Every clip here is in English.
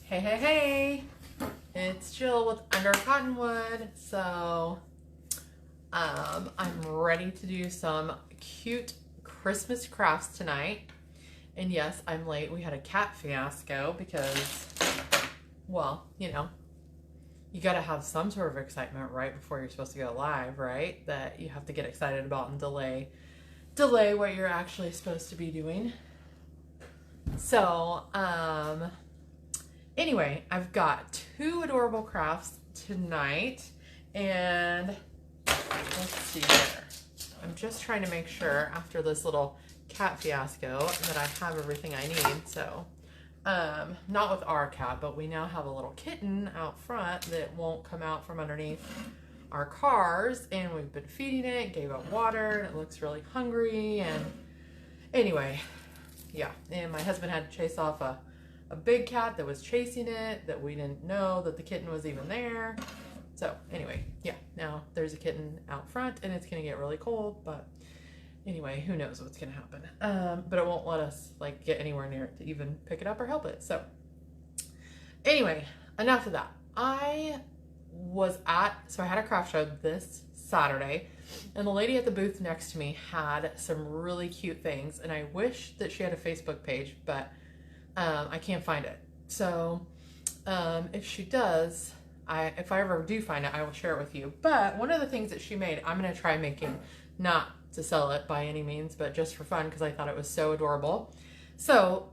Hey, hey, hey! It's Jill with Under Cottonwood. So, I'm ready to do some cute Christmas crafts tonight. And yes, I'm late. We had a cat fiasco because, well, you gotta have some sort of excitement right before you're supposed to go live, right? That you have to get excited about and delay what you're actually supposed to be doing. So, anyway, I've got two adorable crafts tonight, and let's see here. I'm just trying to make sure after this little cat fiasco that I have everything I need. So, not with our cat, but we now have a little kitten out front that won't come out from underneath our cars, and we've been feeding it, gave it water, and it looks really hungry. And anyway, yeah, and my husband had to chase off a big cat that was chasing it that we didn't know that the kitten was even there. So anyway, yeah, now there's a kitten out front and it's gonna get really cold, but anyway, who knows what's gonna happen. But it won't let us get anywhere near it to even pick it up or help it. So anyway, enough of that. I had a craft show this Saturday, and the lady at the booth next to me had some really cute things, and I wish that she had a Facebook page, but I can't find it. So if she does, if I ever do find it, I will share it with you. But one of the things that she made, I'm going to try making, not to sell it by any means, but just for fun because I thought it was so adorable. So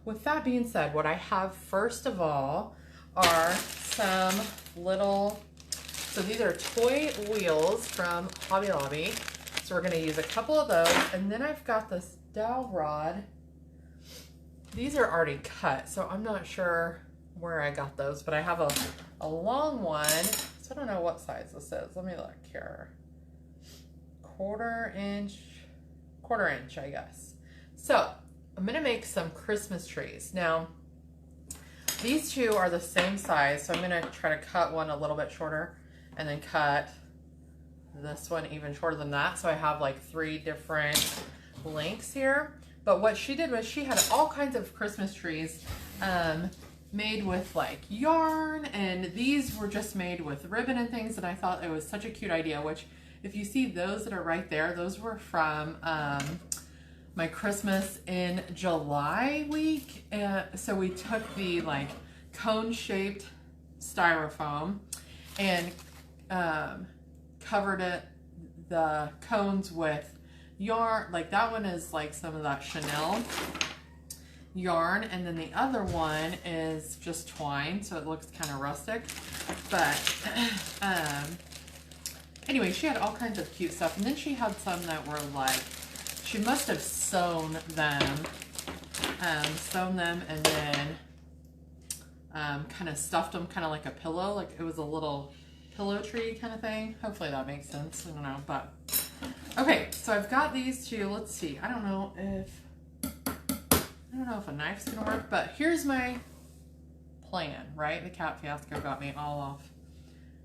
with that being said, what I have first of all are some little, so these are toy wheels from Hobby Lobby. So we're going to use a couple of those. And then I've got this dowel rod. These are already cut, so I'm not sure where I got those, but I have a long one. So I don't know what size this is. Let me look here. Quarter inch, I guess. So I'm gonna make some Christmas trees. Now, these two are the same size, so I'm gonna try to cut one a little bit shorter and then cut this one even shorter than that. So I have like 3 different lengths here. But what she did was she had all kinds of Christmas trees made with yarn, and these were just made with ribbon and things, and I thought it was such a cute idea, which if you see those that are right there, those were from my Christmas in July week. So we took the cone-shaped styrofoam and covered the cones with yarn. That one is some of that Chanel yarn, and then the other one is just twine, so it looks kind of rustic. But anyway, she had all kinds of cute stuff, and then she had some that were she must have sewn them and then kind of stuffed them kind of like a pillow, like it was a little pillow tree kind of thing. Hopefully that makes sense. I don't know, but okay, so I've got these two. Let's see. I don't know if a knife's gonna work, but here's my plan, right? The cat fiasco got me all off.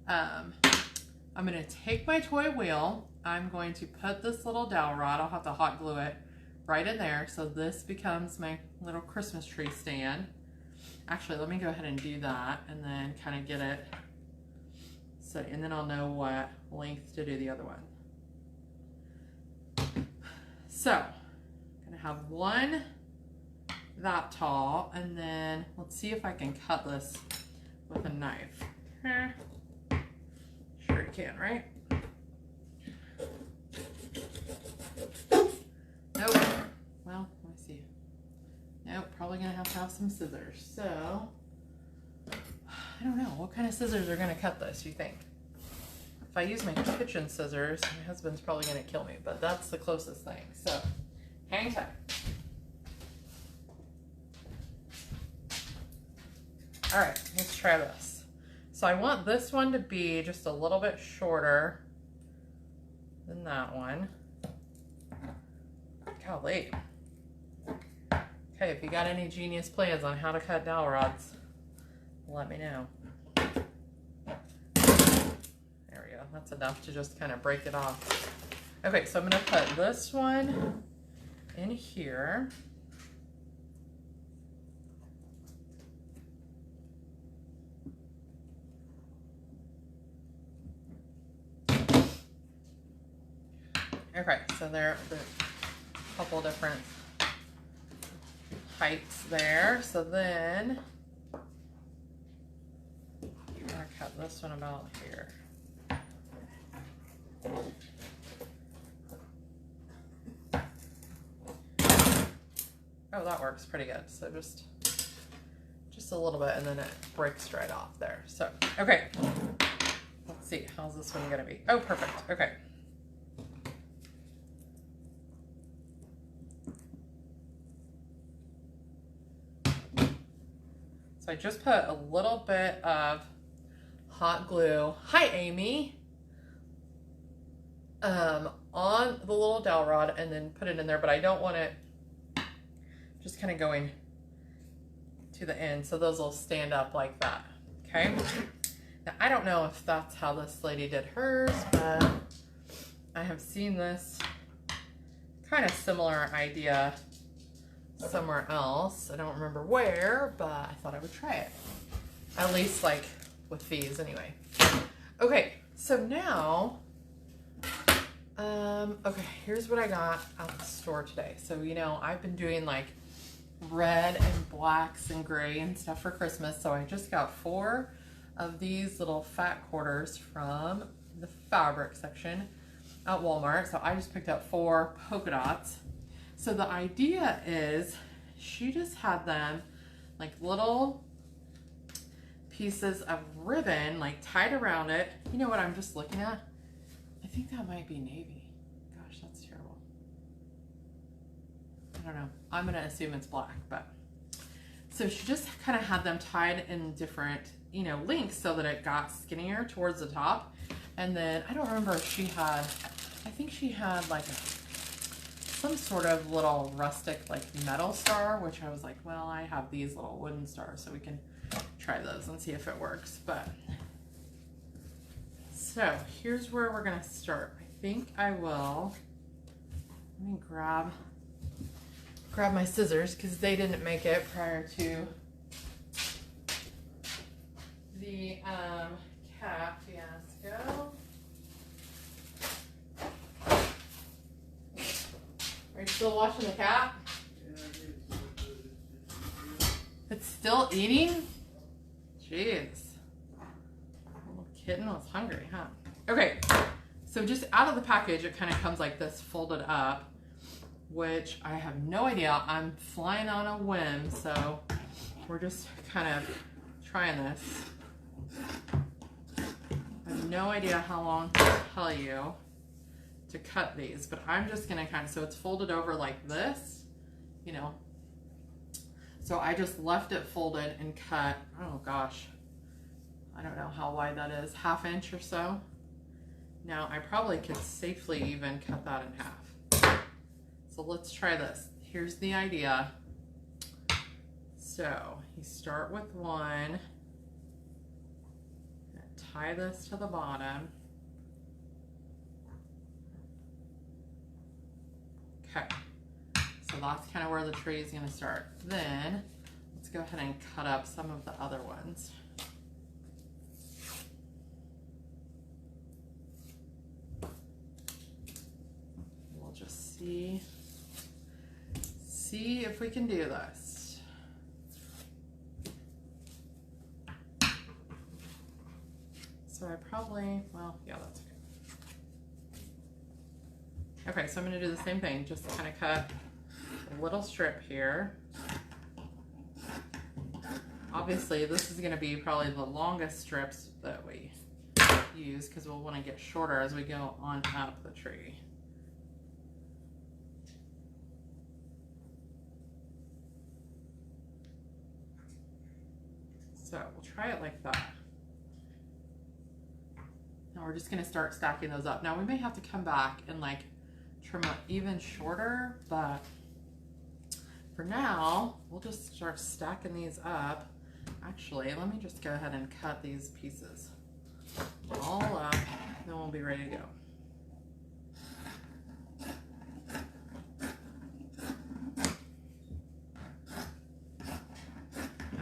I'm gonna take my toy wheel. I'm going to put this little dowel rod, I'll have to hot glue it right in there, so this becomes my little Christmas tree stand. Actually, let me go ahead and do that and then kind of get it so, and then I'll know what length to do the other one. So, I'm gonna have one that tall, and then let's see if I can cut this with a knife. Sure you can, right? Nope. Well, let me see. Nope, probably gonna have to have some scissors. So, I don't know, what kind of scissors are gonna cut this, you think? If I use my kitchen scissors, my husband's probably gonna kill me, but that's the closest thing. So, hang tight. All right, let's try this. So I want this one to be just a little bit shorter than that one. Golly. Okay, if you got any genius plans on how to cut dowel rods, let me know. There we go. That's enough to just kind of break it off. Okay, so I'm going to put this one in here. Okay, so there's a couple different heights there. So then I'm gonna cut this one about here. Oh, that works pretty good. So just a little bit, and then it breaks right off there. So, okay. Let's see, how's this one gonna be? Oh, perfect, okay. So I just put a little bit of hot glue, hi Amy, on the little dowel rod and then put it in there, but I don't want it just kind of going to the end, so those will stand up like that, okay? Now, I don't know if that's how this lady did hers, but I have seen this kind of similar idea somewhere else. I don't remember where, but I thought I would try it. At least like with these anyway. Okay, so now, okay, here's what I got at the store today. So, you know, I've been doing like red and blacks and gray and stuff for Christmas. So I just got 4 of these little fat quarters from the fabric section at Walmart. So I just picked up 4 polka dots. So the idea is she just had them like little pieces of ribbon like tied around it. You know what I'm just looking at? I think that might be navy. Gosh, that's terrible. I don't know. I'm gonna assume it's black, but so she just kind of had them tied in different, you know, lengths so that it got skinnier towards the top. And then I don't remember if she had, I think she had like some sort of little rustic like metal star, which I was like, well, I have these little wooden stars, so we can try those and see if it works. But so here's where we're gonna start. I think I will, let me grab my scissors because they didn't make it prior to the cat fiasco. Are you still watching the cat? It's still eating? Jeez. Little kitten was hungry, huh? Okay, so just out of the package, it kind of comes like this folded up, which I have no idea. I'm flying on a whim, so we're just kind of trying this. I have no idea how long to tell you to cut these, but I'm just gonna kind of, so it's folded over like this, you know. So I just left it folded and cut, oh gosh, I don't know how wide that is, 1/2 inch or so. Now I probably could safely even cut that in half. So let's try this. Here's the idea. So you start with one, tie this to the bottom. Okay, so that's kind of where the tree is going to start. Then let's go ahead and cut up some of the other ones. We'll just see if we can do this. So I probably, well, yeah, that's okay. Okay, so I'm going to do the same thing, just kind of cut a little strip here. Obviously, this is going to be probably the longest strips that we use because we'll want to get shorter as we go on up the tree. So we'll try it like that. Now we're just going to start stacking those up. Now we may have to come back and like trim it even shorter, but for now, we'll just start stacking these up. Actually, let me just go ahead and cut these pieces all up, then we'll be ready to go.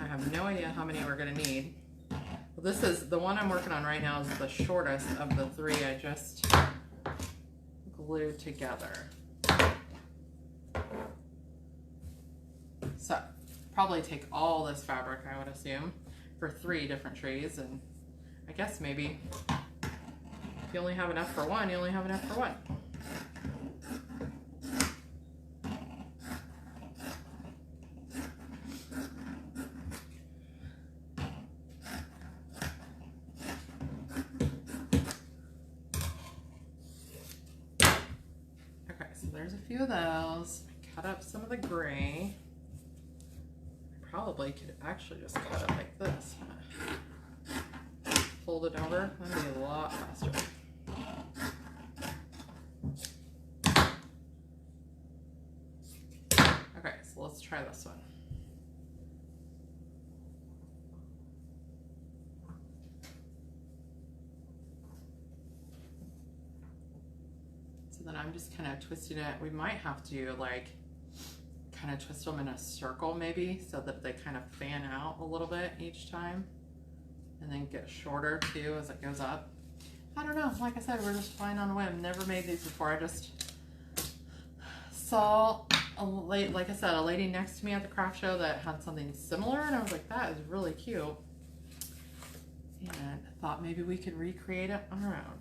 I have no idea how many we're gonna need. Well, this is, the one I'm working on right now is the shortest of the 3 I just glued together. So probably take all this fabric, I would assume, for 3 different trees, and I guess maybe if you only have enough for one, you only have enough for one. Okay, so there's a few of those. I cut up some of the gray. I probably could actually just cut it like this. Fold it over, that'd be a lot faster. Okay, so let's try this one. So then I'm just kind of twisting it. We might have to like kind of twist them in a circle maybe so that they kind of fan out a little bit each time and then get shorter too as it goes up. I don't know, like I said, we're just flying on a whim. Never made these before. I just saw a lady, like I said, a lady next to me at the craft show that had something similar, and I was like, that is really cute. And I thought maybe we could recreate it on our own.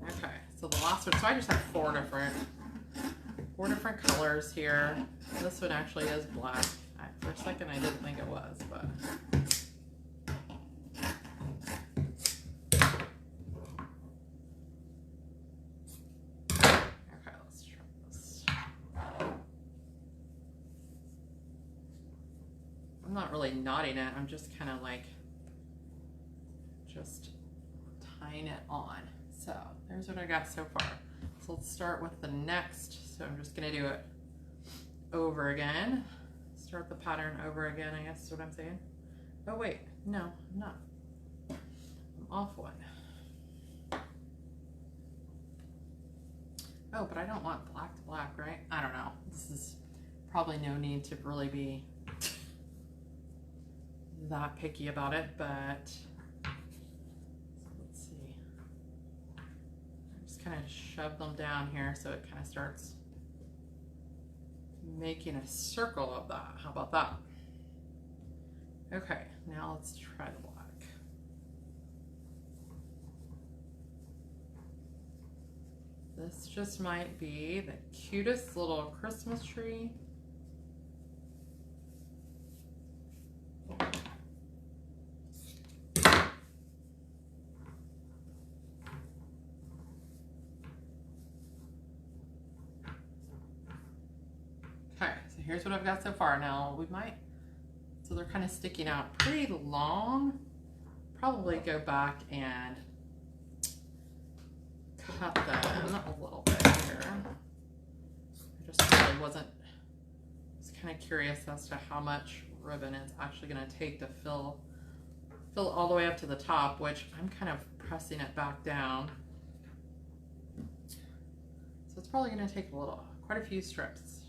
Okay, so the last one, so I just have 4 different colors here. This one actually is black. For a second I didn't think it was, but okay, let's try this. I'm not really knotting it, I'm just kind of like just tying it on. So there's what I got so far. So let's start with the next. So I'm just gonna do it over again. Start the pattern over again, I guess is what I'm saying. Oh wait, no, I'm not. I'm off one. Oh, but I don't want black to black, right? I don't know. This is probably no need to really be that picky about it, but kind of shove them down here so it kind of starts making a circle of that. How about that? Okay, now let's try the black. This just might be the cutest little Christmas tree. Here's what I've got so far. Now we might, so they're kind of sticking out pretty long. Probably go back and cut them a little bit here. I just really wasn't, just kind of curious as to how much ribbon it's actually going to take to fill all the way up to the top, which I'm kind of pressing it back down. So it's probably going to take quite a few strips.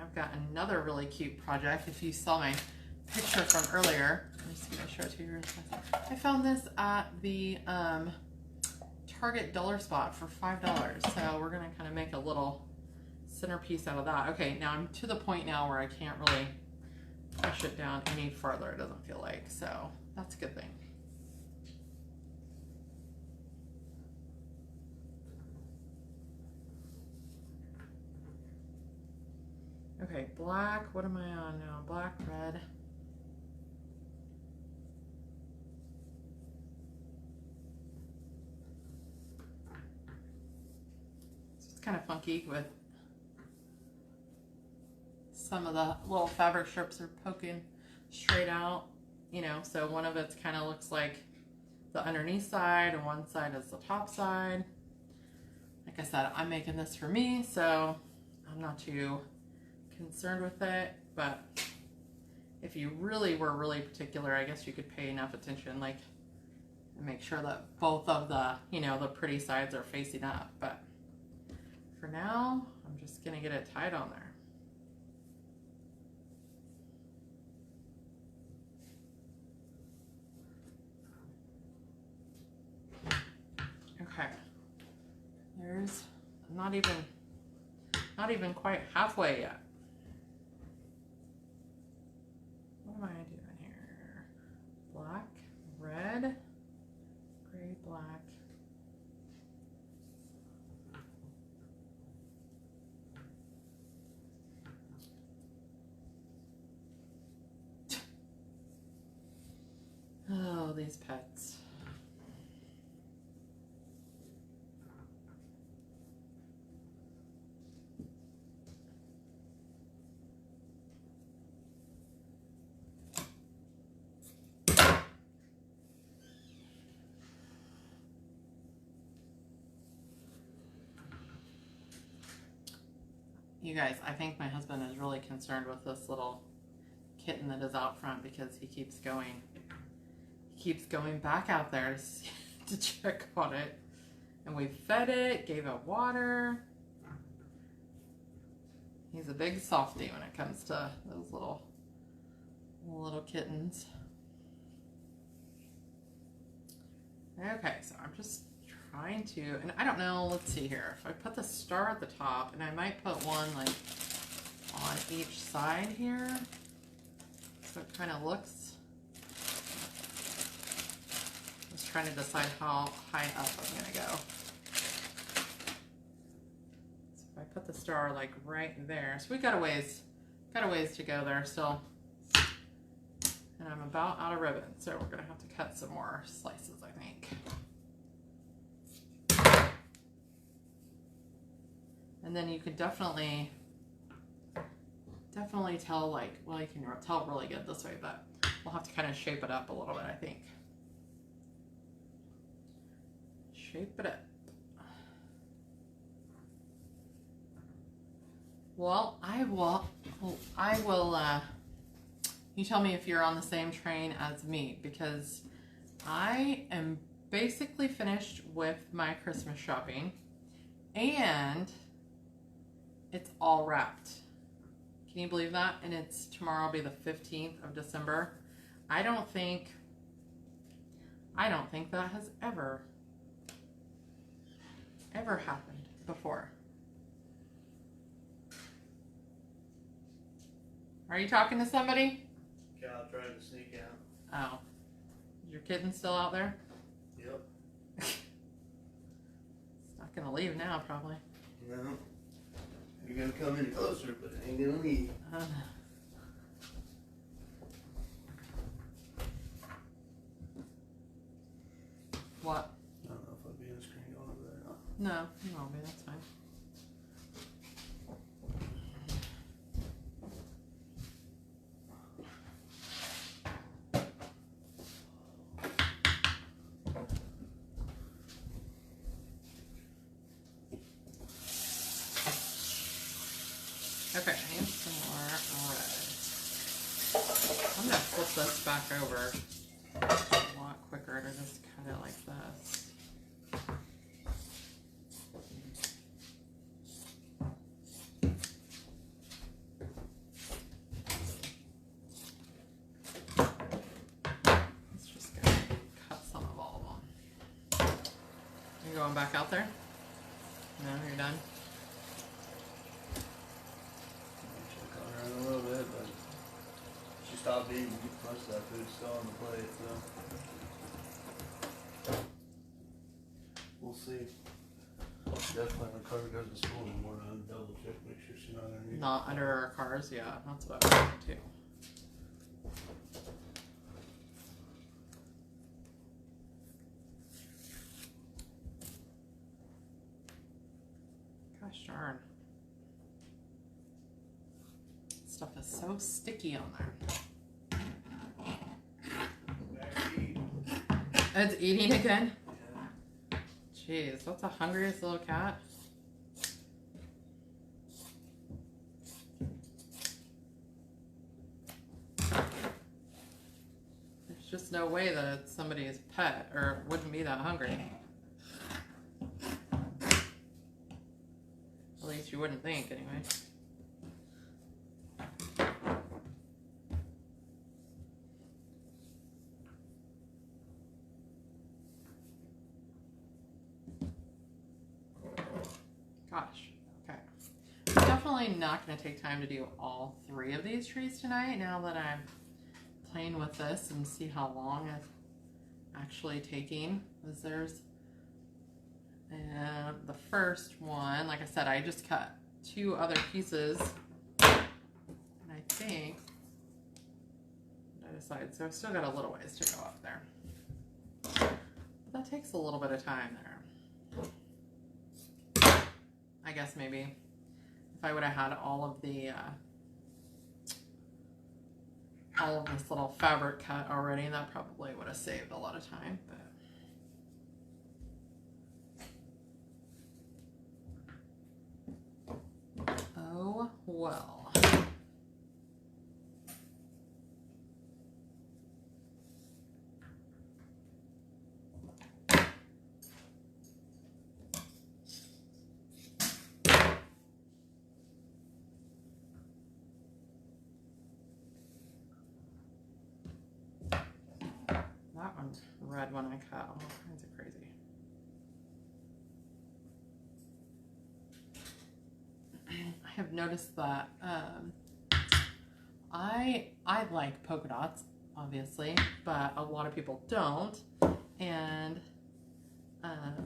I've got another really cute project. If you saw my picture from earlier, I'm just going to show it to you. I found this at the Target dollar spot for $5. So we're going to kind of make a little centerpiece out of that. Okay, now I'm to the point now where I can't really push it down any further, it doesn't feel like. So that's a good thing. Okay, black, what am I on now? Black, red. It's kind of funky with some of the little fabric strips are poking straight out, you know, so one of it's kind of looks like the underneath side and one side is the top side. Like I said, I'm making this for me, so I'm not too concerned with it, but if you really were really particular, I guess you could pay enough attention, like, and make sure that both of the, you know, the pretty sides are facing up. But for now, I'm just gonna get it tied on there. Okay, there's not even quite halfway yet. What am I doing here? Black, red, gray, black. Oh, these pets. You guys, I think my husband is really concerned with this little kitten that is out front because he keeps going back out there to check on it. And we fed it, gave it water. He's a big softie when it comes to those little kittens. Okay, so I'm just trying to, and I don't know, let's see here. If I put the star at the top, and I might put one like on each side here, so it kind of looks, just trying to decide how high up I'm gonna go. So if I put the star like right there, so we got a ways to go there still. And I'm about out of ribbon, so we're gonna have to cut some more slices, I think. And then you could definitely tell, like, well, you can tell really good this way, but we'll have to kind of shape it up a little bit, I think. Shape it up. Well, I will, you tell me if you're on the same train as me, because I am basically finished with my Christmas shopping, and it's all wrapped. Can you believe that? And it's tomorrow will be the 15th of December. I don't think that has ever happened before. Are you talking to somebody? Cow tried to sneak out. Oh. Is your kitten still out there? Yep. It's not gonna leave now, probably. No. You're gonna come in closer, but it ain't gonna leave. What? I don't know if I'll be on the screen going over there or not. No, you won't be. That's fine. Okay, and some more red. I'm gonna flip this back over a lot quicker to just cut it like this. Let's just go cut some of all of them. You going back out there? No, you're done? A little bit, but she stopped eating most of that food still on the plate, so we'll see. Definitely when Carter goes to school in the morning, I'll double check, make sure she's not underneath. Not under our cars, yeah, that's what I was thinking too. Gosh darn. Stuff is so sticky on there. It's eating again? Yeah. Jeez, that's the hungriest little cat. There's just no way that it's somebody's pet or it wouldn't be that hungry. At least you wouldn't think, anyway. Gosh, okay. I'm definitely not going to take time to do all 3 of these trees tonight now that I'm playing with this and see how long it's actually taking. Because there's, and the first one, like I said, I just cut 2 other pieces. And I think, I decided, so I've still got a little ways to go up there. But that takes a little bit of time there. I guess maybe if I would have had all of this little fabric cut already, that probably would have saved a lot of time. But oh well. That one's red when I cut, all kinds of crazy. I have noticed that I like polka dots, obviously, but a lot of people don't, and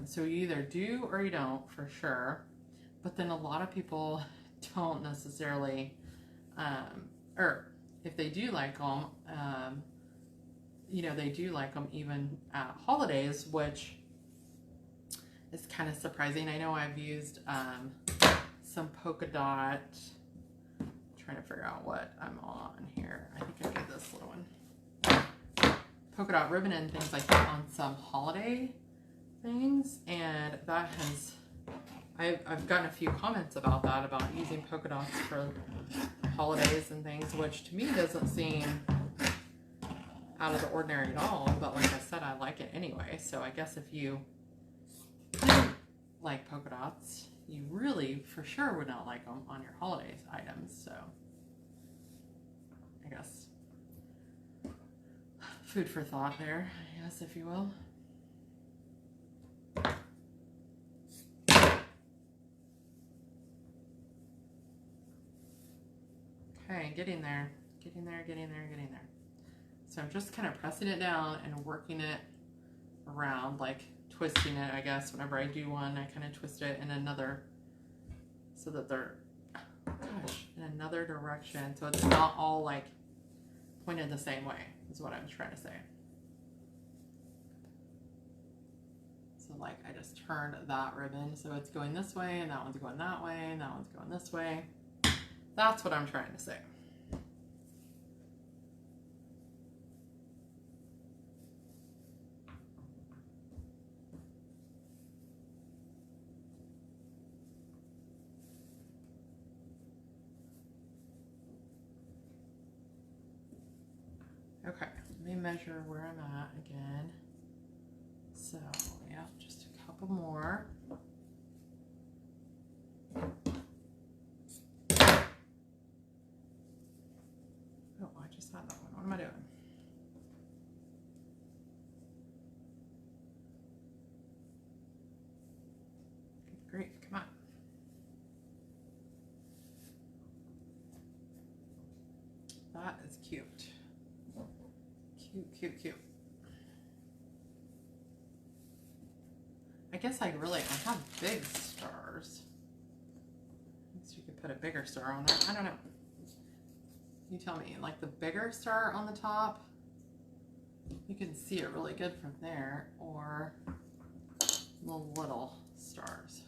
so you either do or you don't, for sure. But then a lot of people don't necessarily, or if they do like them, you know, they do like them even at holidays, which is kind of surprising. I know I've used some polka dot, I'm trying to figure out what I'm on here. I think I did this little one. Polka dot ribbon and things like that on some holiday things, and that has, I've gotten a few comments about that, about using polka dots for holidays and things, which to me doesn't seem out of the ordinary at all, but like I said, I like it anyway. So I guess if you like polka dots, you really for sure would not like them on your holidays items. So I guess food for thought there, I guess, if you will. Okay, getting there. So I'm just kind of pressing it down and working it around, like twisting it, I guess. Whenever I do one, I kind of twist it in another, so that they're, in another direction. So it's not all like pointed the same way, is what I'm trying to say. So like I just turned that ribbon, so it's going this way, and that one's going that way, and that one's going this way. That's what I'm trying to say. Okay, let me measure where I'm at again. So, yeah, just a couple more. Oh, I just had that one. What am I doing? Good grief, come on. That is cute. Cute. I guess I have big stars. I guess you could put a bigger star on there. I don't know. You tell me, like the bigger star on the top, you can see it really good from there, or the little stars.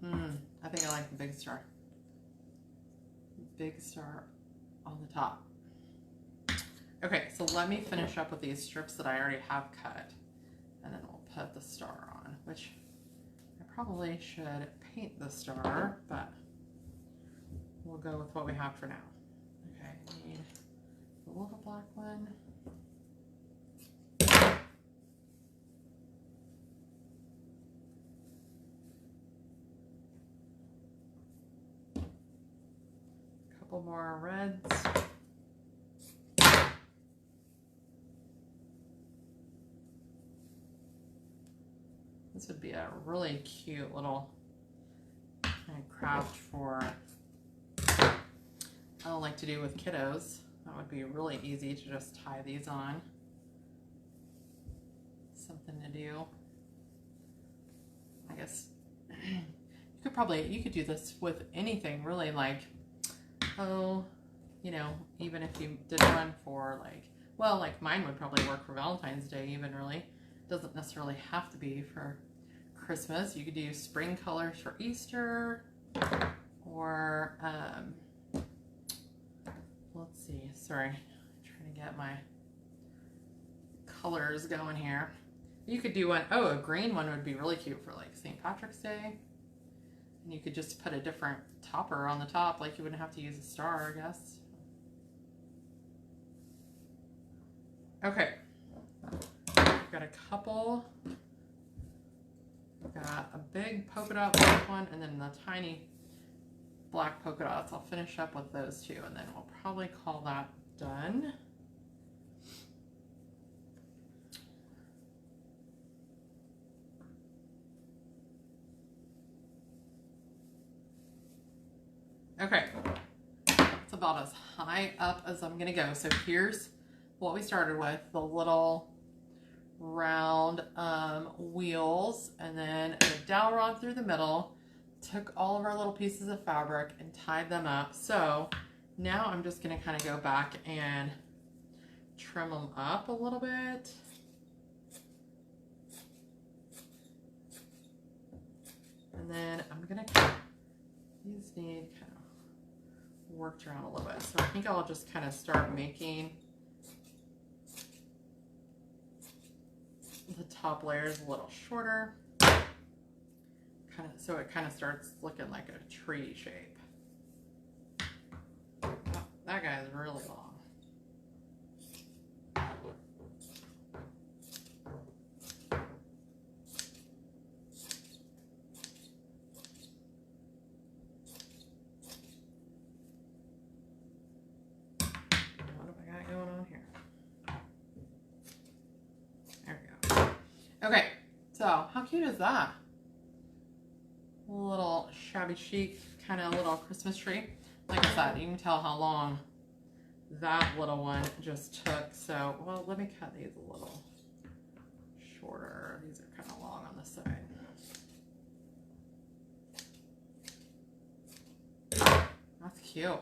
I think I like the big star. Big star on the top. Okay, so let me finish up with these strips that I already have cut, and then we'll put the star on, which I probably should paint the star, but we'll go with what we have for now. Okay, I need the little black one. couple more reds. This would be a really cute little kind of craft for, I like to do with kiddos. That would be really easy to just tie these on. Something to do. I guess you could do this with anything really, like, oh, you know, even if you did one for like, well, like mine would probably work for Valentine's Day even, really. Doesn't necessarily have to be for Christmas. You could do spring colors for Easter, or let's see, sorry, I'm trying to get my colors going here. You could do one, oh, a green one would be really cute for like St. Patrick's Day. And you could just put a different topper on the top, like you wouldn't have to use a star, I guess. Okay, got a couple. Got a big polka dot black one, and then the tiny black polka dots. I'll finish up with those two, and then we'll probably call that done. Okay, it's about as high up as I'm gonna go. So here's what we started with, the little round wheels, and then a dowel rod through the middle. Took all of our little pieces of fabric and tied them up. So now I'm just gonna kind of go back and trim them up a little bit. And then I'm gonna, these need kind of worked around a little bit. So I think I'll just kind of start making the top layers a little shorter, so it kind of starts looking like a tree shape. Oh, that guy is really long. What have I got going on here? There we go. Okay, so how cute is that? A little shabby chic kind of little Christmas tree. Like I said, you can tell how long that little one just took. So, well, let me cut these a little shorter. These are kind of long on the side. That's cute.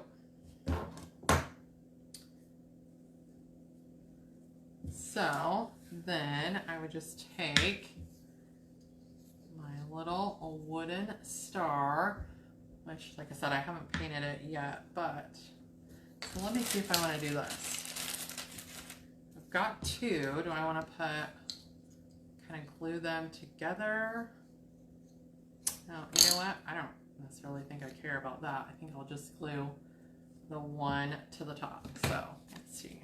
So then I would just take my little wooden star, which, like I said, I haven't painted it yet, but so let me see if I want to do this. I've got two. Do I want to kind of glue them together? No, you know what? I don't necessarily think I care about that. I think I'll just glue the one to the top. So let's see.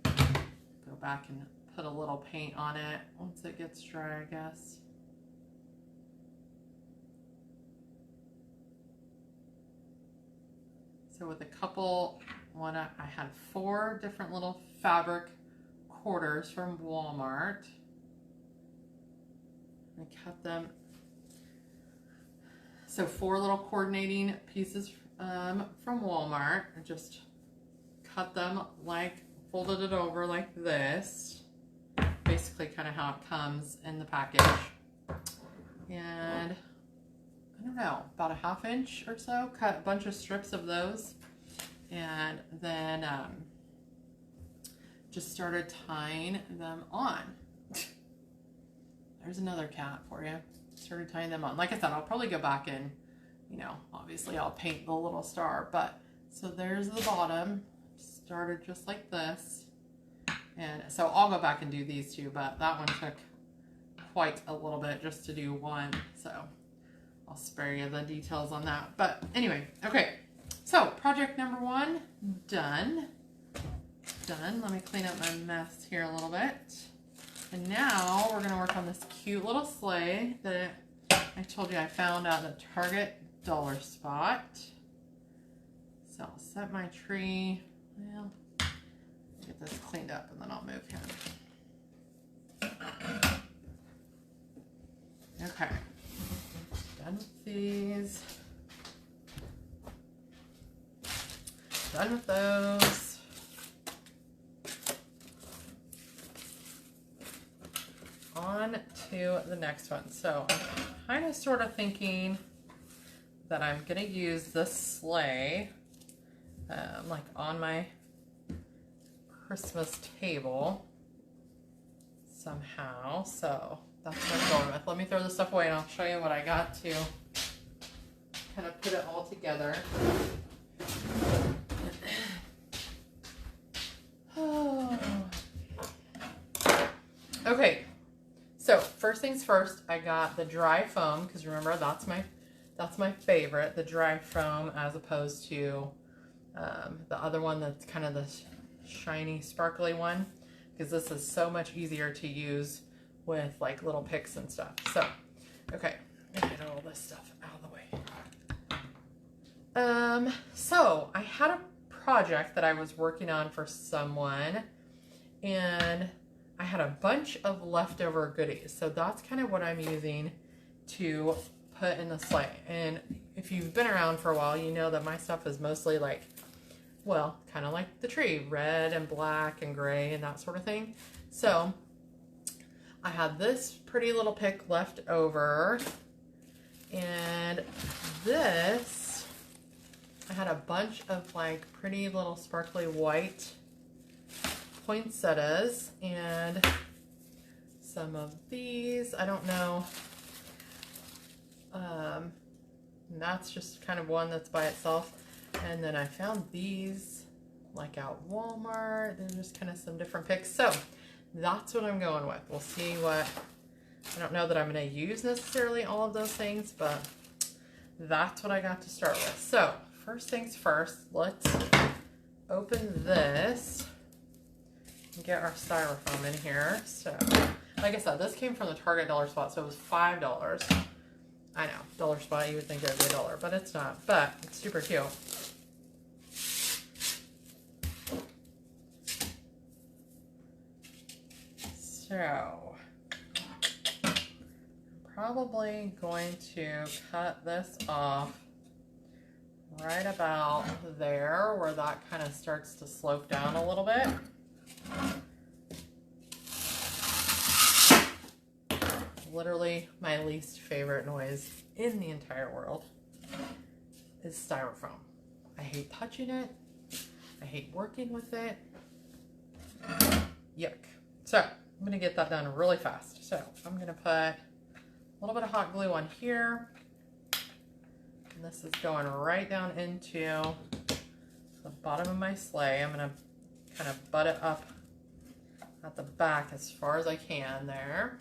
Go back and put a little paint on it once it gets dry, I guess. So with a couple, I had 4 different little fabric quarters from Walmart. I cut them. So 4 little coordinating pieces from Walmart. I just cut them like, folded it over like this. Basically kind of how it comes in the package. And I don't know, about a 1/2 inch or so. Cut a bunch of strips of those. And then just started tying them on. There's another cat for you. Started tying them on. Like I said, I'll probably go back and, you know, obviously I'll paint the little star. But, so there's the bottom. Started just like this. And so I'll go back and do these two, but that one took quite a little bit just to do one. So I'll spare you the details on that. But anyway, okay. So project number 1, done. Done. Let me clean up my mess here a little bit. And now we're going to work on this cute little sleigh that I told you I found out at Target dollar spot. So I'll set my tree. Well, get this cleaned up and then I'll move him. Okay, done with these. Done with those. On to the next one. So I'm kind of sort of thinking that I'm gonna use this sleigh like on my Christmas table somehow. So that's what I'm going with. Let me throw this stuff away and I'll show you what I got to kind of put it all together. Okay, so first things first, I got the dry foam, because remember that's my favorite, the dry foam, as opposed to the other one that's kind of the shiny sparkly one, because this is so much easier to use with like little picks and stuff. So okay, I'm gonna get all this stuff out of the way. So I had a project that I was working on for someone, and I had a bunch of leftover goodies. So that's kind of what I'm using to put in the sleigh. And if you've been around for a while, you know that my stuff is mostly like, well, kind of like the tree, red and black and gray and that sort of thing. So I had this pretty little pick left over, and this, I had a bunch of like pretty little sparkly white poinsettias and some of these. I don't know. And that's just kind of one that's by itself. And then I found these like out Walmart. They're just kind of some different picks. So that's what I'm going with. We'll see what, I don't know that I'm going to use necessarily all of those things, but that's what I got to start with. So first things first, let's open this and get our styrofoam in here. So like I said, this came from the Target dollar spot, so it was $5. I know, dollar spot, you would think it would be $1, but it's not. But it's super cute. So I'm probably going to cut this off right about there, where that kind of starts to slope down a little bit. Literally my least favorite noise in the entire world is styrofoam. I hate touching it. I hate working with it. Yuck. So I'm going to get that done really fast. So I'm going to put a little bit of hot glue on here. And this is going right down into the bottom of my sleigh. I'm going to kind of butt it up at the back as far as I can there.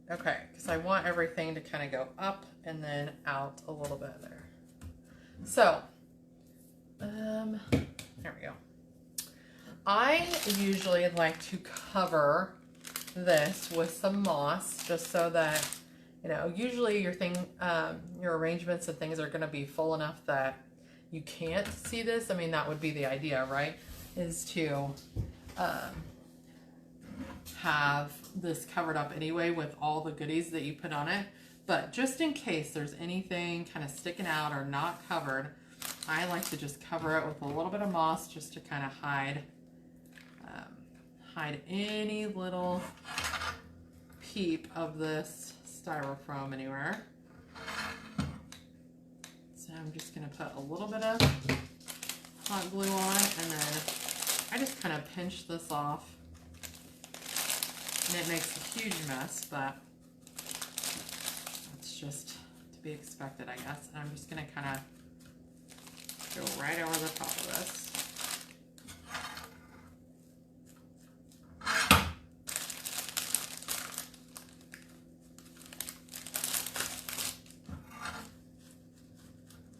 Okay, because I want everything to kind of go up and then out a little bit there. So, there we go. I usually like to cover this with some moss, just so that, you know, usually your arrangements and things are going to be full enough that you can't see this. I mean, that would be the idea, right? Is to have this covered up anyway with all the goodies that you put on it. But just in case there's anything kind of sticking out or not covered, I like to just cover it with a little bit of moss, just to kind of hide any little peep of this styrofoam anywhere. So I'm just going to put a little bit of hot glue on, and then I just kind of pinch this off. And it makes a huge mess, but that's just to be expected, I guess. And I'm just going to kind of go right over the top of this.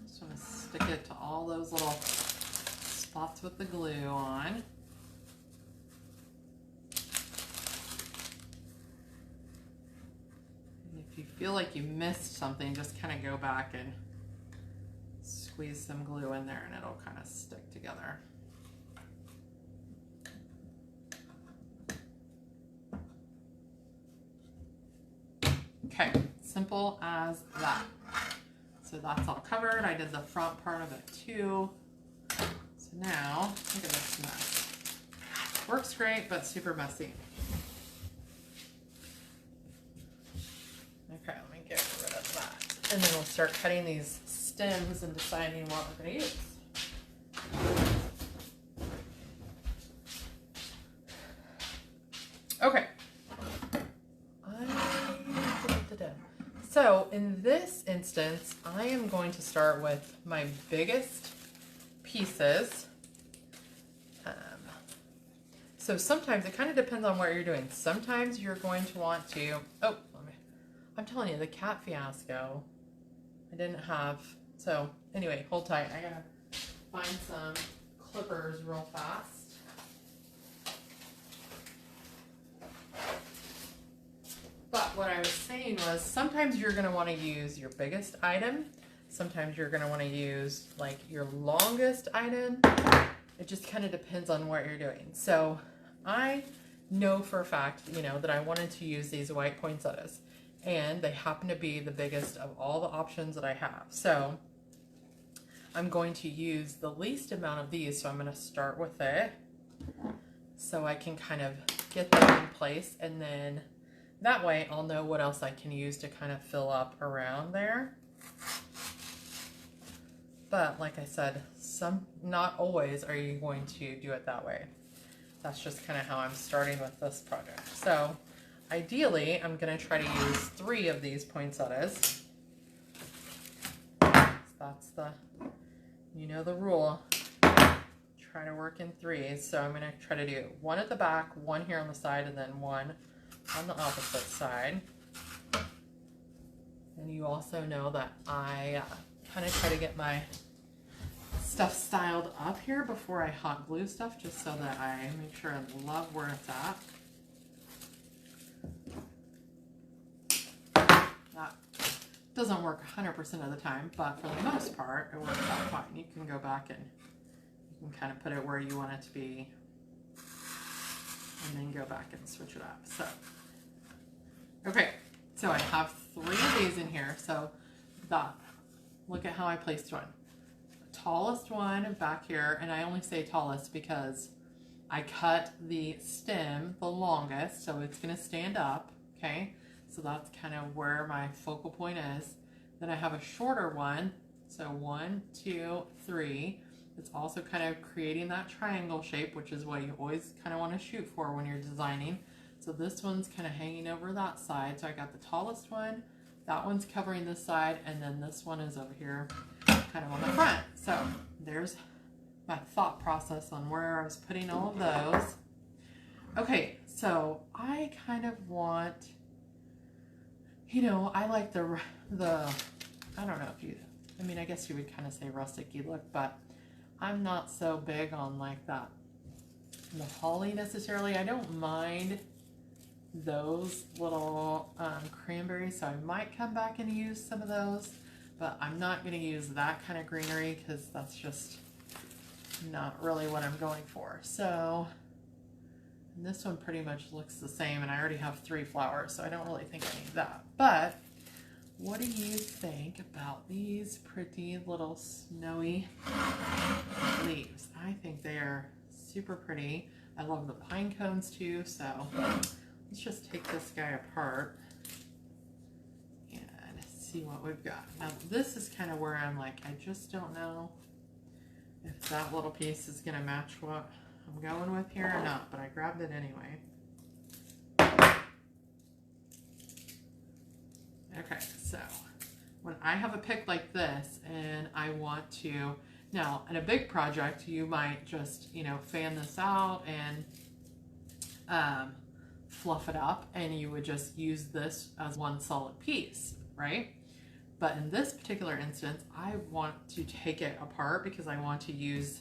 Just want to stick it to all those little spots with the glue on. If you feel like you missed something, just kind of go back and squeeze some glue in there and it'll kind of stick together. Okay, simple as that. So that's all covered. I did the front part of it too. So now, look at this mess. Works great, but super messy. Okay, let me get rid of that. And then we'll start cutting these stems and deciding what we're going to use. Okay. So in this instance, I am going to start with my biggest pieces. So sometimes it kind of depends on what you're doing. Sometimes you're going to want to, I'm telling you, the cat fiasco, I didn't have, so anyway, hold tight. I gotta find some clippers real fast. But what I was saying was sometimes you're gonna wanna use your biggest item. Sometimes you're gonna wanna use like your longest item. It just kind of depends on what you're doing. So I know for a fact, you know, that I wanted to use these white poinsettias, and they happen to be the biggest of all the options that I have. So I'm going to use the least amount of these. So I'm going to start with it so I can kind of get them in place, and then that way I'll know what else I can use to kind of fill up around there. But like I said, not always are you going to do it that way. That's just kind of how I'm starting with this project. So ideally, I'm going to try to use 3 of these poinsettias. That's the, you know the rule. Try to work in 3s. So I'm going to try to do 1 at the back, 1 here on the side, and then 1 on the opposite side. And you also know that I kind of try to get my stuff styled up here before I hot glue stuff, just so that I make sure I love where it's at. That doesn't work 100% of the time, but for the most part, it works out fine. You can go back and you can kind of put it where you want it to be, and then go back and switch it up. So, okay, so I have 3 of these in here. So look at how I placed one. Tallest one back here, and I only say tallest because I cut the stem the longest, so it's going to stand up, okay? So that's kind of where my focal point is. Then I have a shorter one, so 1, 2, 3. It's also kind of creating that triangle shape, which is what you always kind of want to shoot for when you're designing. So this one's kind of hanging over that side, so I got the tallest one, that one's covering this side, and then this one is over here kind of on the front. So there's my thought process on where I was putting all of those. Okay, so I kind of want, you know, I like the I don't know if you, I mean, I guess you would kind of say rustic-y look, but I'm not so big on like that, the holly necessarily. I don't mind those little cranberries, so I might come back and use some of those, but I'm not going to use that kind of greenery because that's just not really what I'm going for. So, and this one pretty much looks the same, and I already have 3 flowers, so I don't really think I need that. But what do you think about these pretty little snowy leaves? I think they are super pretty. I love the pine cones too, so let's just take this guy apart and see what we've got. Now this is kind of where I'm like, I just don't know if that little piece is going to match what I'm going with here or not, but I grabbed it anyway. Okay, so when I have a pick like this and I want to, now in a big project, you might just, you know, fan this out and fluff it up, and you would just use this as one solid piece, right? But in this particular instance, I want to take it apart because I want to use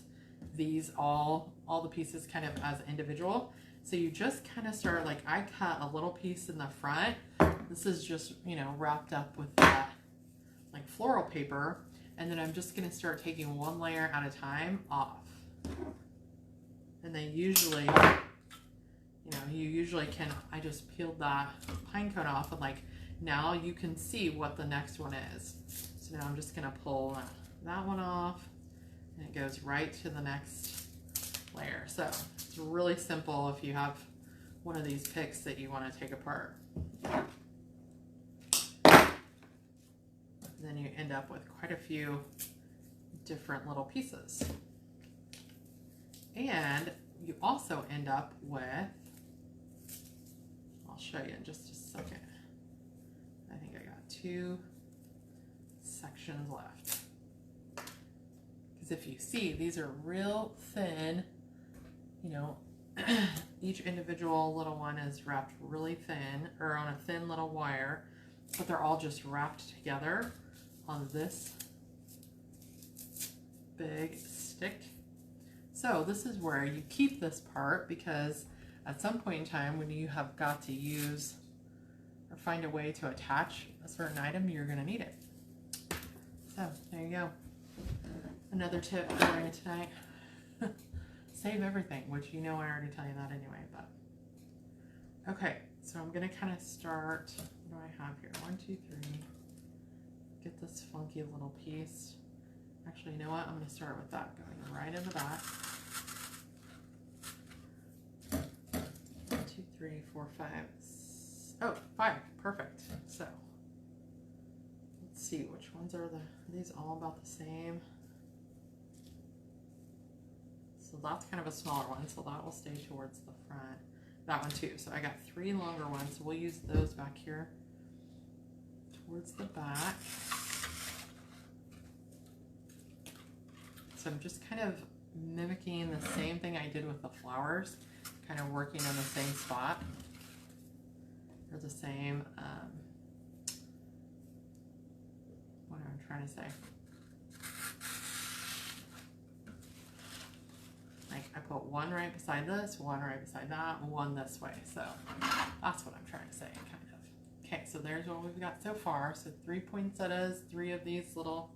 these all the pieces kind of as individual. So you just kind of start, like I cut a little piece in the front, This is just, you know, wrapped up with that like floral paper. And then I'm just gonna start taking one layer at a time off. And then usually, you know, you usually can, I just peeled that pine cone off and like, now you can see what the next one is. So now I'm just gonna pull that one off and it goes right to the next layer. So it's really simple if you have one of these picks that you wanna take apart. Then you end up with quite a few different little pieces. And you also end up with, I'll show you in just a second. I think I got 2 sections left. Because if you see, these are real thin, you know, each individual little one is wrapped really thin or on a thin little wire, but they're all just wrapped together on this big stick. So this is where you keep this part, because at some point in time when you have got to use or find a way to attach a certain item, you're going to need it. So there you go. Another tip for you tonight. Save everything, which you know I already tell you that anyway, but okay, so I'm going to kind of start, what do I have here? 1, 2, 3. Get this funky little piece. Actually, you know what? I'm going to start with that going right in the back. 1, 2, 3, 4, 5. Oh, 5. Perfect. So let's see, which ones are these all about the same? So that's kind of a smaller one, so that will stay towards the front. That one too. So I got 3 longer ones, so we'll use those back here towards the back. So I'm just kind of mimicking the same thing I did with the flowers, kind of working on the same spot, or the same, what am I trying to say? Like I put one right beside this, one right beside that, one this way. So that's what I'm trying to say, kind of. Okay, so there's what we've got so far. So 3 poinsettias, 3 of these little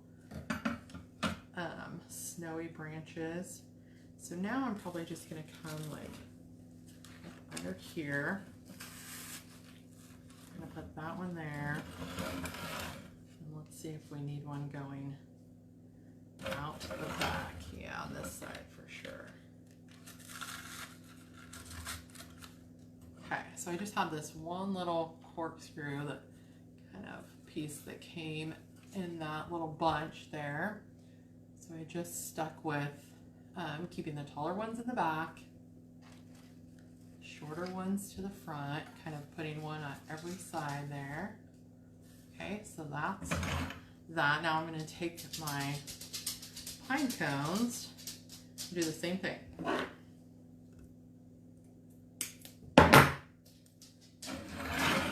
snowy branches. So now I'm probably just gonna come like up under here. I'm gonna put that one there. And let's see if we need one going out the back. Yeah, on this side for sure. Okay, so I just have this one little corkscrew, that kind of piece that came in that little bunch there. So I just stuck with keeping the taller ones in the back, shorter ones to the front, kind of putting one on every side there. Okay, so that's that. Now I'm going to take my pine cones and do the same thing.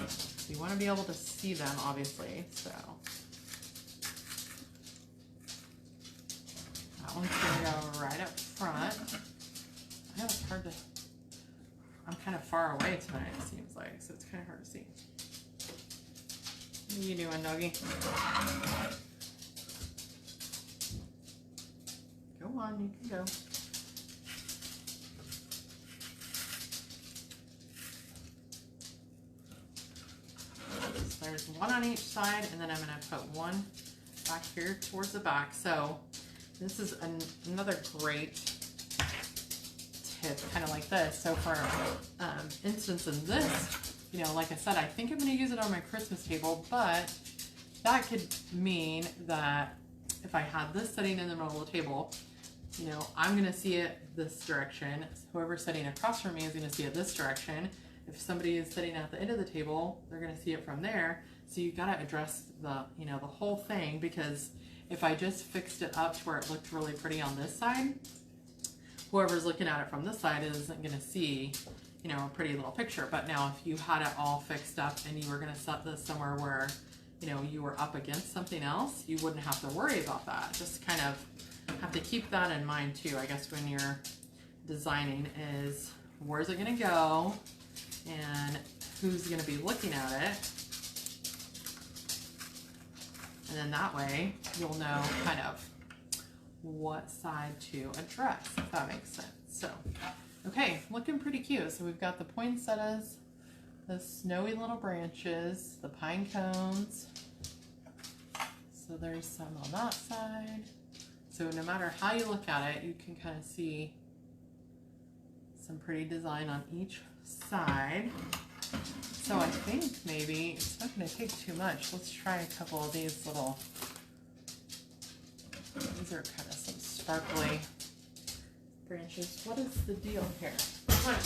So you want to be able to see them, obviously, so that one's going to go right up front. I know it's hard to, I'm kind of far away tonight, it seems like, so it's kind of hard to see. What are you doing, doggy? Go on, you can go. So there's one on each side, and then I'm going to put one back here towards the back. So this is another great tip, kind of like this. So for instance in this, you know, like I said, I think I'm going to use it on my Christmas table, but that could mean that if I had this sitting in the middle of the table, you know, I'm going to see it this direction. Whoever's sitting across from me is going to see it this direction. If somebody is sitting at the end of the table, they're going to see it from there. So you've got to address the, you know, the whole thing, because if I just fixed it up to where it looked really pretty on this side, whoever's looking at it from this side isn't going to see, you know, a pretty little picture. But now if you had it all fixed up and you were going to set this somewhere where, you know, you were up against something else, you wouldn't have to worry about that. Just kind of have to keep that in mind too, I guess, when you're designing, is where's it going to go and who's going to be looking at it. And then that way you'll know kind of what side to address, if that makes sense. So, okay, looking pretty cute. So we've got the poinsettias, the snowy little branches, the pine cones. So there's some on that side. So no matter how you look at it, you can kind of see some pretty design on each side. So I think maybe it's not going to take too much. Let's try a couple of these little, these are kind of some sparkly branches. What is the deal here? Come on.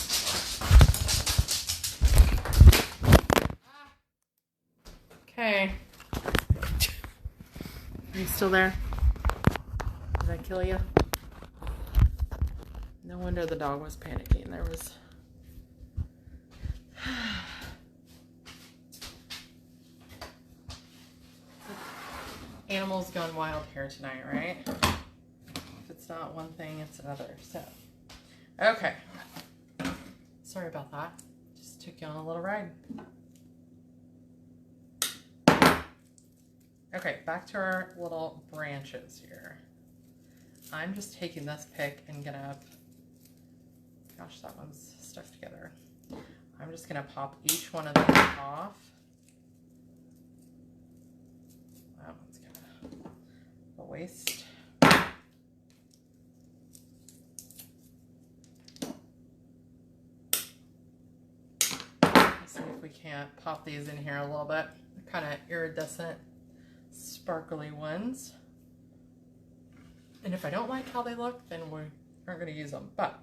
Okay. Are you still there? Did I kill you? No wonder the dog was panicking. There was... Animals gone wild here tonight, right? If it's not one thing, it's another. So, okay. Sorry about that. Just took you on a little ride. Okay, back to our little branches here. I'm just taking this pick and gonna, gosh, that one's stuck together. I'm just gonna pop each one of these off. That one's gonna a waste. Let's see if we can't pop these in here a little bit. They're kind of iridescent, sparkly ones. And if I don't like how they look, then we aren't going to use them. But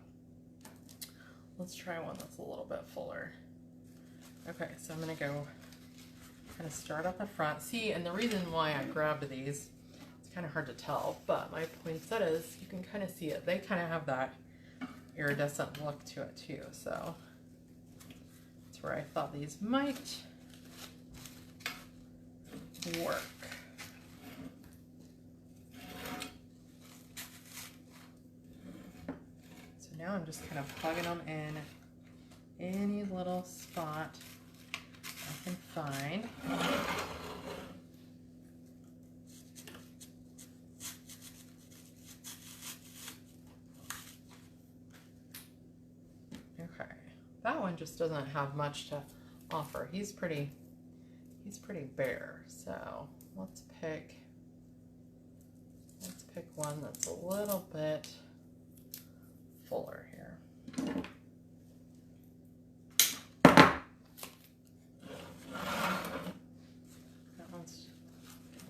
let's try one that's a little bit fuller. Okay, so I'm going to go kind of start at the front. See, and the reason why I grabbed these, it's kind of hard to tell, but my poinsettias, you can kind of see it. They kind of have that iridescent look to it too. So that's where I thought these might work. Now I'm just kind of plugging them in any little spot I can find. Okay, that one just doesn't have much to offer. He's pretty bare. So let's pick one that's a little bit fuller here. That one's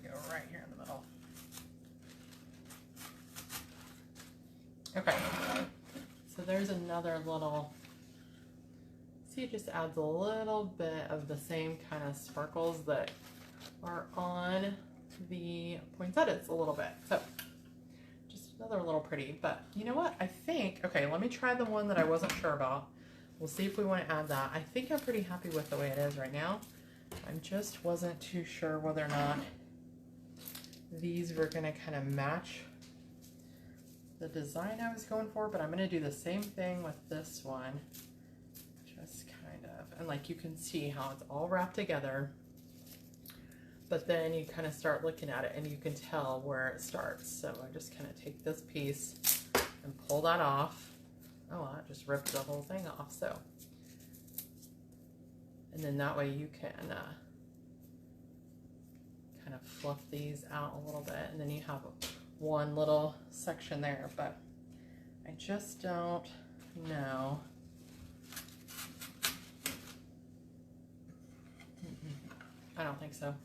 gonna go right here in the middle. Okay, so there's another little, see, it just adds a little bit of the same kind of sparkles that are on the poinsettias a little bit. So another little pretty, but you know what? I think, okay, let me try the one that I wasn't sure about. We'll see if we want to add that. I think I'm pretty happy with the way it is right now. I just wasn't too sure whether or not these were going to kind of match the design I was going for, but I'm going to do the same thing with this one. Just kind of, and like you can see how it's all wrapped together. But then you kind of start looking at it and you can tell where it starts. So I just kind of take this piece and pull that off. Oh, I just ripped the whole thing off. So, and then that way you can kind of fluff these out a little bit. And then you have one little section there, but I just don't know. I don't think so.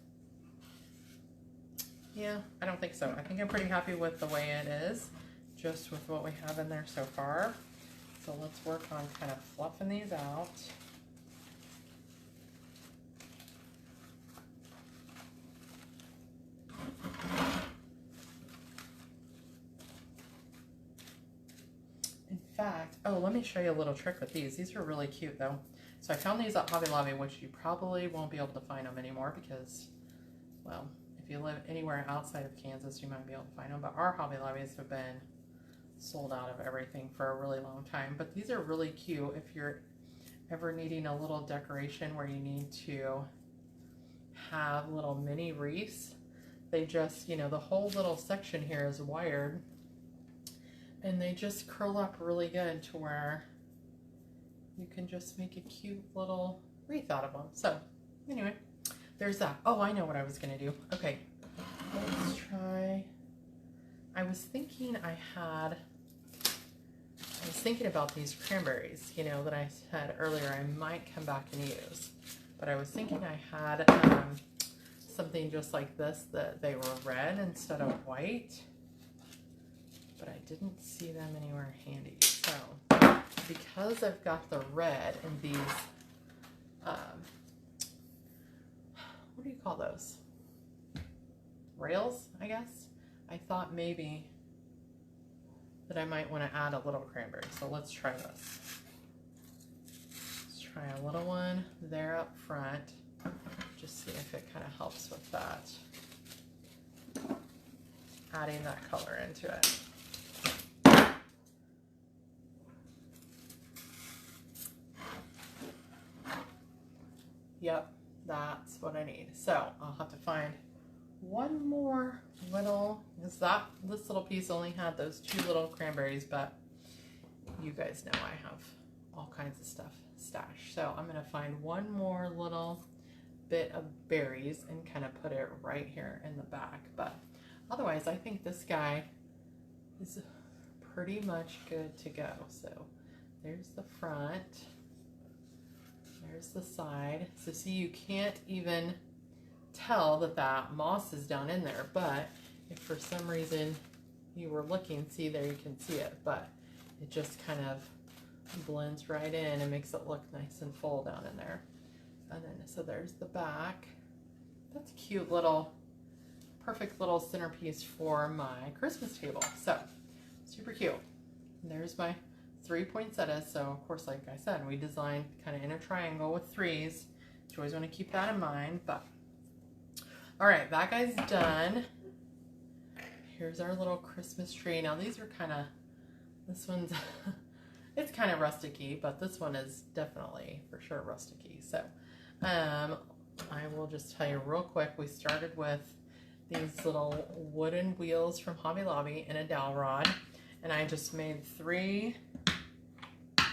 Yeah, I don't think so. I think I'm pretty happy with the way it is, just with what we have in there so far. So let's work on kind of fluffing these out. In fact, oh, let me show you a little trick with these. These are really cute though. So I found these at Hobby Lobby, which you probably won't be able to find them anymore because, well, if you live anywhere outside of Kansas, you might be able to find them, but our Hobby Lobbies have been sold out of everything for a really long time. But these are really cute if you're ever needing a little decoration where you need to have little mini wreaths. they just, you know, the whole little section here is wired, and they just curl up really good to where you can just make a cute little wreath out of them. So anyway, there's that. Oh, I know what I was gonna do. Okay, let's try. I was thinking about these cranberries, you know, that I said earlier I might come back and use. But I was thinking I had something just like this, that they were red instead of white. But I didn't see them anywhere handy. So because I've got the red in these, what do you call those? Rails, I guess. I thought maybe that I might want to add a little cranberry. So let's try this. Let's try a little one there up front. Just see if it kind of helps with that. Adding that color into it. Yep, that's what I need. So I'll have to find one more little, because this little piece only had those 2 little cranberries, but you guys know I have all kinds of stuff stashed. So I'm gonna find one more little bit of berries and kind of put it right here in the back. But otherwise, I think this guy is pretty much good to go. So there's the front, there's the side. So see, you can't even tell that moss is down in there, but if for some reason you were looking, see there, you can see it, but it just kind of blends right in and makes it look nice and full down in there. And then, so there's the back. That's a cute little, perfect little centerpiece for my Christmas table. So super cute. And there's my 3 poinsettias. So of course, like I said, we designed kind of in a triangle with 3s. You always want to keep that in mind. But all right, that guy's done. Here's our little Christmas tree. Now these are kind of, this one's, it's kind of rustic-y, but this one is definitely for sure rustic-y. So I will just tell you real quick, we started with these little wooden wheels from Hobby Lobby and a dowel rod, and I just made 3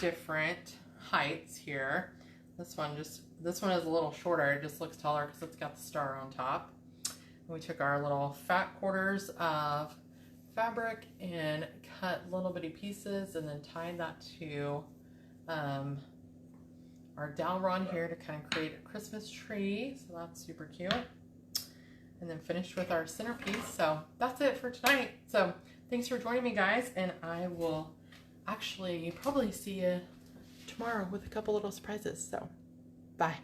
different heights here. This one is a little shorter, it just looks taller because it's got the star on top. We took our little fat quarters of fabric and cut little bitty pieces and then tied that to our dowel rod here to kind of create a Christmas tree. So that's super cute. And then finished with our centerpiece. So that's it for tonight. So thanks for joining me, guys, and I will actually probably see you tomorrow with a couple little surprises. So bye.